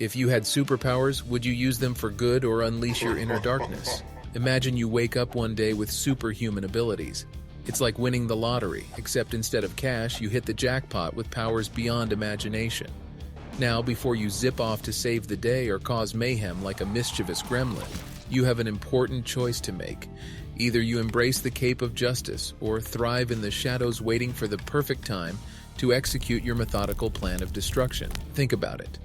If you had superpowers, would you use them for good or unleash your inner darkness? Imagine you wake up one day with superhuman abilities. It's like winning the lottery, except instead of cash, you hit the jackpot with powers beyond imagination. Now, before you zip off to save the day or cause mayhem like a mischievous gremlin, you have an important choice to make. Either you embrace the cape of justice or thrive in the shadows waiting for the perfect time to execute your methodical plan of destruction. Think about it.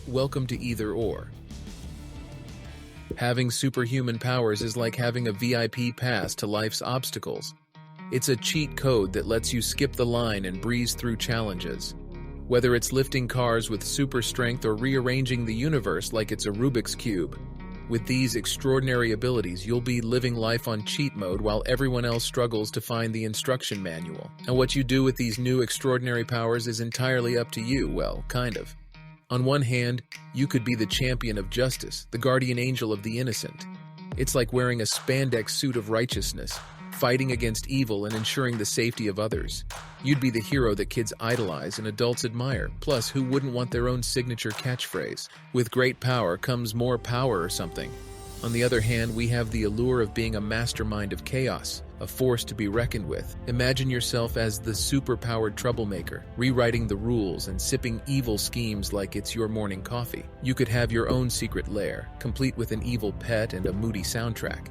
Welcome to either or. Having superhuman powers is like having a VIP pass to life's obstacles. It's a cheat code that lets you skip the line and breeze through challenges. Whether it's lifting cars with super strength or rearranging the universe like it's a Rubik's Cube, with these extraordinary abilities, you'll be living life on cheat mode while everyone else struggles to find the instruction manual. And what you do with these new extraordinary powers is entirely up to you, well, kind of. On one hand, you could be the champion of justice, the guardian angel of the innocent. It's like wearing a spandex suit of righteousness, fighting against evil and ensuring the safety of others. You'd be the hero that kids idolize and adults admire. Plus, who wouldn't want their own signature catchphrase? With great power comes more power or something. On the other hand, we have the allure of being a mastermind of chaos, a force to be reckoned with. Imagine yourself as the super-powered troublemaker, rewriting the rules and sipping evil schemes like it's your morning coffee. You could have your own secret lair, complete with an evil pet and a moody soundtrack.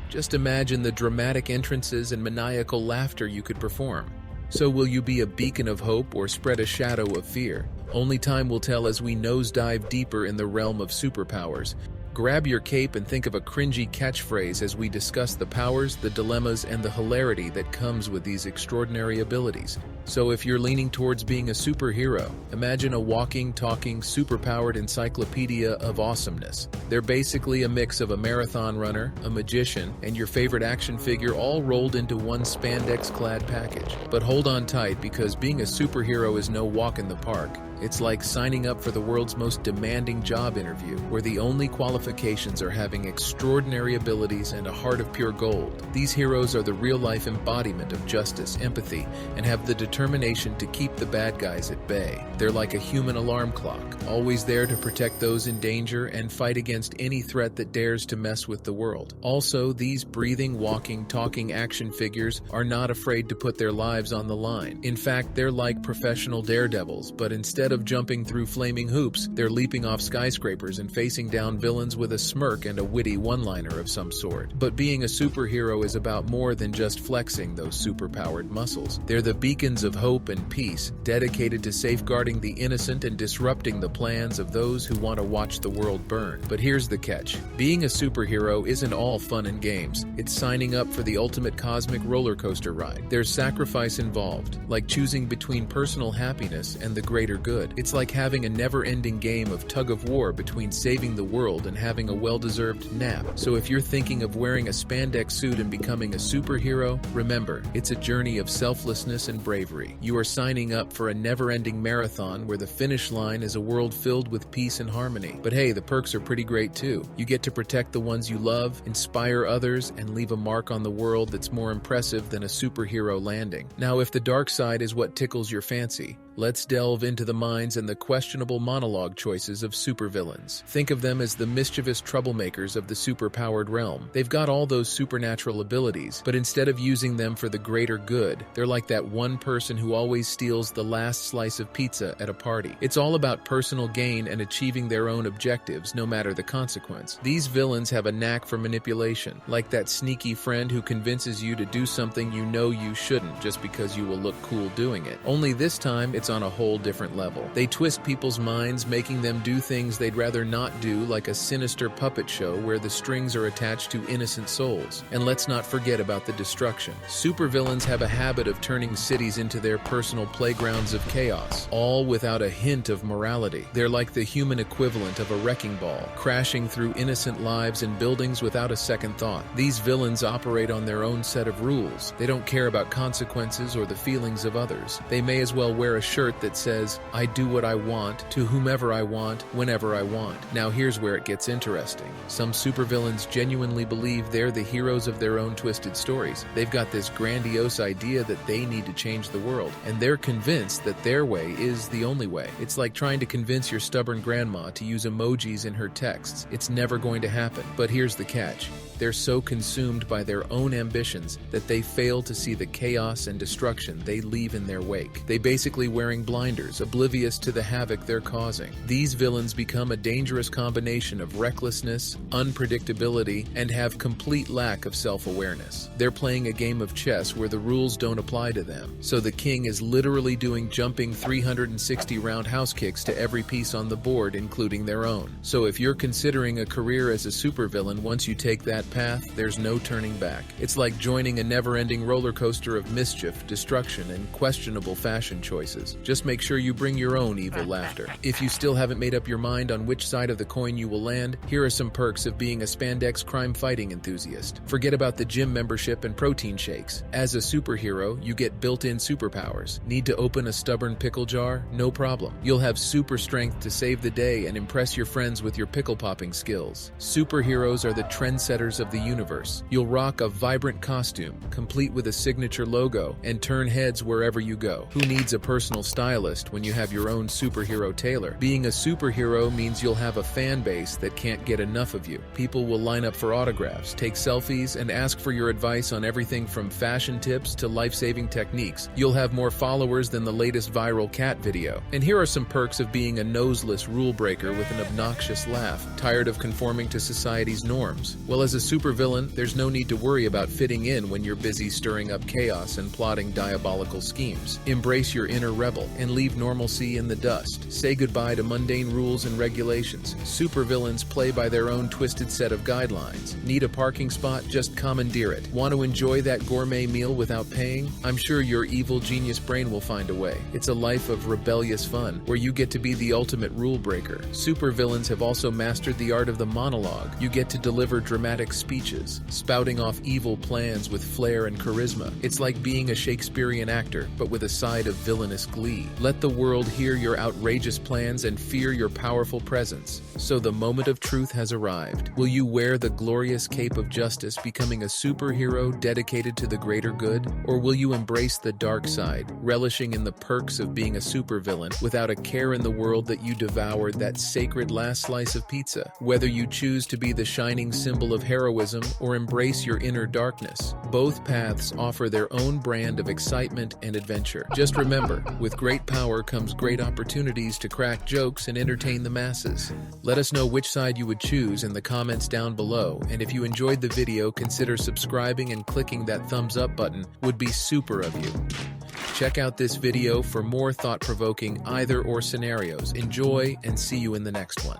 Just imagine the dramatic entrances and maniacal laughter you could perform. So will you be a beacon of hope or spread a shadow of fear? Only time will tell as we nosedive deeper in the realm of superpowers. Grab your cape and think of a cringy catchphrase as we discuss the powers, the dilemmas, and the hilarity that comes with these extraordinary abilities. So if you're leaning towards being a superhero, imagine a walking, talking, superpowered encyclopedia of awesomeness. They're basically a mix of a marathon runner, a magician, and your favorite action figure all rolled into one spandex-clad package. But hold on tight, because being a superhero is no walk in the park. It's like signing up for the world's most demanding job interview, where the only qualifications are having extraordinary abilities and a heart of pure gold. These heroes are the real-life embodiment of justice, empathy, and have the determination to keep the bad guys at bay. They're like a human alarm clock, always there to protect those in danger and fight against any threat that dares to mess with the world. Also, these breathing, walking, talking action figures are not afraid to put their lives on the line. In fact, they're like professional daredevils, but instead of jumping through flaming hoops, they're leaping off skyscrapers and facing down villains with a smirk and a witty one-liner of some sort. But being a superhero is about more than just flexing those superpowered muscles. They're the beacons of hope and peace, dedicated to safeguarding the innocent and disrupting the plans of those who want to watch the world burn. But here's the catch. Being a superhero isn't all fun and games. It's signing up for the ultimate cosmic roller coaster ride. There's sacrifice involved, like choosing between personal happiness and the greater good. It's like having a never-ending game of tug-of-war between saving the world and having a well-deserved nap. So if you're thinking of wearing a spandex suit and becoming a superhero, remember, it's a journey of selflessness and bravery. You are signing up for a never-ending marathon where the finish line is a world filled with peace and harmony. But hey, the perks are pretty great too. You get to protect the ones you love, inspire others, and leave a mark on the world that's more impressive than a superhero landing. Now, if the dark side is what tickles your fancy, let's delve into the minds and the questionable monologue choices of supervillains. Think of them as the mischievous troublemakers of the superpowered realm. They've got all those supernatural abilities, but instead of using them for the greater good, they're like that one person who always steals the last slice of pizza at a party. It's all about personal gain and achieving their own objectives, no matter the consequence. These villains have a knack for manipulation, like that sneaky friend who convinces you to do something you know you shouldn't just because you will look cool doing it. Only this time, it's on a whole different level. They twist people's minds, making them do things they'd rather not do, like a sinister puppet show where the strings are attached to innocent souls. And let's not forget about the destruction. Supervillains have a habit of turning cities into their personal playgrounds of chaos, all without a hint of morality. They're like the human equivalent of a wrecking ball, crashing through innocent lives and buildings without a second thought. These villains operate on their own set of rules. They don't care about consequences or the feelings of others. They may as well wear a shirt that says, "I do what I want, to whomever I want, whenever I want." Now here's where it gets interesting. Some supervillains genuinely believe they're the heroes of their own twisted stories. They've got this grandiose idea that they need to change the world, and they're convinced that their way is the only way. It's like trying to convince your stubborn grandma to use emojis in her texts. It's never going to happen. But here's the catch. They're so consumed by their own ambitions that they fail to see the chaos and destruction they leave in their wake. They basically wearing blinders, oblivious to the havoc they're causing. These villains become a dangerous combination of recklessness, unpredictability, and have complete lack of self-awareness. They're playing a game of chess where the rules don't apply to them. So the king is literally doing jumping 360 roundhouse kicks to every piece on the board, including their own. So if you're considering a career as a supervillain, once you take that path, there's no turning back. It's like joining a never-ending roller coaster of mischief, destruction, and questionable fashion choices. Just make sure you bring your own evil laughter. If you still haven't made up your mind on which side of the coin you will land, here are some perks of being a spandex crime-fighting enthusiast. Forget about the gym membership and protein shakes. As a superhero, you get built-in superpowers. Need to open a stubborn pickle jar? No problem. You'll have super strength to save the day and impress your friends with your pickle-popping skills. Superheroes are the trendsetters of the universe. You'll rock a vibrant costume, complete with a signature logo, and turn heads wherever you go. Who needs a personal stylist when you have your own superhero tailor? Being a superhero means you'll have a fan base that can't get enough of you. People will line up for autographs, take selfies, and ask for your advice on everything from fashion tips to life-saving techniques. You'll have more followers than the latest viral cat video. And here are some perks of being a noseless rule breaker with an obnoxious laugh. Tired of conforming to society's norms? Well, as a supervillain, there's no need to worry about fitting in when you're busy stirring up chaos and plotting diabolical schemes. Embrace your inner rebel and leave normalcy in the dust. Say goodbye to mundane rules and regulations. Supervillains play by their own twisted set of guidelines. Need a parking spot? Just commandeer it. Want to enjoy that gourmet meal without paying? I'm sure your evil genius brain will find a way. It's a life of rebellious fun, where you get to be the ultimate rule breaker. Supervillains have also mastered the art of the monologue. You get to deliver dramatic speeches, spouting off evil plans with flair and charisma. It's like being a Shakespearean actor, but with a side of villainous glee. Let the world hear your outrageous plans and fear your powerful presence. So the moment of truth has arrived. Will you wear the glorious cape of justice, becoming a superhero dedicated to the greater good? Or will you embrace the dark side, relishing in the perks of being a supervillain without a care in the world that you devoured that sacred last slice of pizza? Whether you choose to be the shining symbol of heroism or embrace your inner darkness, both paths offer their own brand of excitement and adventure. Just remember, with great power comes great opportunities to crack jokes and entertain the masses. Let us know which side you would choose in the comments down below, and if you enjoyed the video, consider subscribing and clicking that thumbs up button. Would be super of you. Check out this video for more thought-provoking either-or scenarios. Enjoy, and see you in the next one.